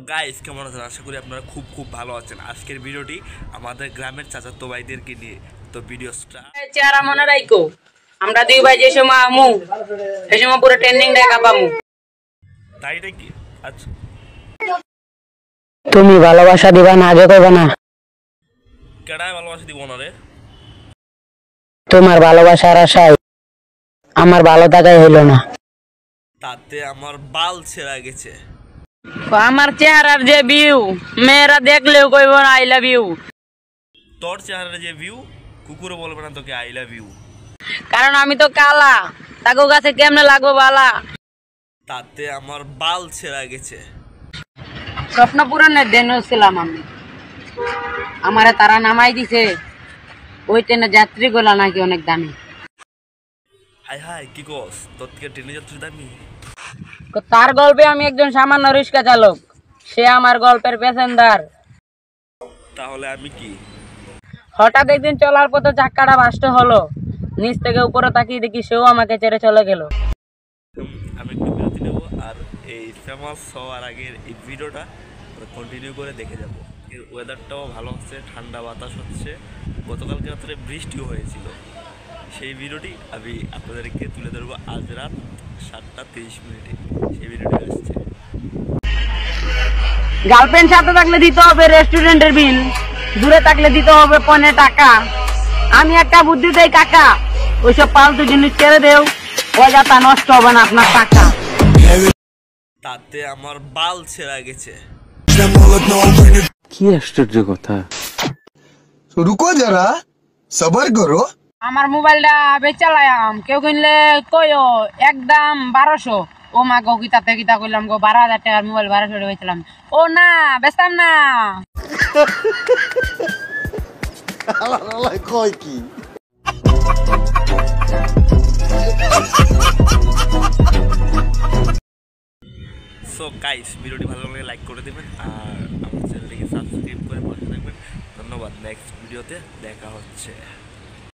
Guys কেমন আছেন? আশা করি আপনারা খুব খুব ভালো আছেন। আজকের ভিডিওটি আমাদের গ্রামের চাচাতো ভাইদেরকে নিয়ে। তো ভিডিও স্টার্ট। চেহারা মনে রাখো, আমরা দুই ভাই যে সময় আমু সেই সময় পুরো ট্রেন্ডিং দেখা পামু। তাই নাকি? আচ্ছা, তুমি ভালোবাসা দিবা না আগে কইবা না? কেডায় ভালোবাসা দিব না রে? তোমার ভালোবাসার আশায় আমার ভালো থাকাই হইলো না। তাতে আমার বাল ছেঁড়া গেছে। আমার চেহারার যে ভিউ মেয়েরা দেখলেও কইব না আই লাভ ইউ। তোর চেহারার যে ভিউ কুকুরও বলবে না তোকে আই লাভ ইউ। কারণ আমি তো কালা, তাকো কাছে কেমনে লাগবো বালা। তাতে আমার বাল ছেঁড়া গেছে। স্বপ্ন পূরণের দেন ছিলাম আমি, আমারে তারা নামাই দিছে। ওই ট্রেনে যাত্রী গুলা নাকি অনেক দামি। হাই হাই কি কস? তোর থেকে ট্রেনে যাত্রী দামি? তার গল্পে আমি একজন সামান্য রিক্সা চালক, সে আমার গল্পের প্যাসেঞ্জার। তাহলে আমি কি? হঠাৎ একদিন চলার পথে চাক্কাটা বাস্ট হলো, নিচ থেকে উপরে তাকিয়ে দেখি সেও আমাকে ছেড়ে চলে গেল। আমি একটু বিরতি নেব আর এই ফেমাস হওয়ার আগের এই ভিডিওটা কন্টিনিউ করে দেখে যাব। এর ওয়েদারটাও ভালো হচ্ছে, ঠান্ডা বাতাস হচ্ছে। গতকালকে রাত্রে বৃষ্টিও হয়েছিল। সেই ভিডিওটি আমি আপনাদেরকে তুলে ধরবো আজ রাত 7:30 সেই ভিডিওটি আসছে। গার্লফ্রেন্ড সাথে থাকলে দিতে হবে রেস্টুরেন্টের বিল, দূরে থাকলে দিতে হবে 15 টাকা। আমি একটা বুদ্ধি দেই কাকা, ওইসব ফালতু জিনিস ছেড়ে দেও, পয়সাটা নষ্ট হবে না আপনার টাকা। তাতে আমার বাল ছেঁড়া গেছে। কি আশ্চর্য কথা! रुको जरा सबर करो। আমার মোবাইলটা বেচালাম, কেউ কিনলে কইও একদম 1200। ও মা গো কিতাতে কিতা কইলাম গো, 12,000 টাকার মোবাইল 1200 বেচলাম। ও না বেচতাম না। কয় কি? সো গাইস, ভিডিওটি ভালো লাগলে লাইক করে দেবেন আর আমার চ্যানেলটিকে সাবস্ক্রাইব করে পাশে থাকবেন। ধন্যবাদ। নেক্সট ভিডিওতে দেখা হচ্ছে।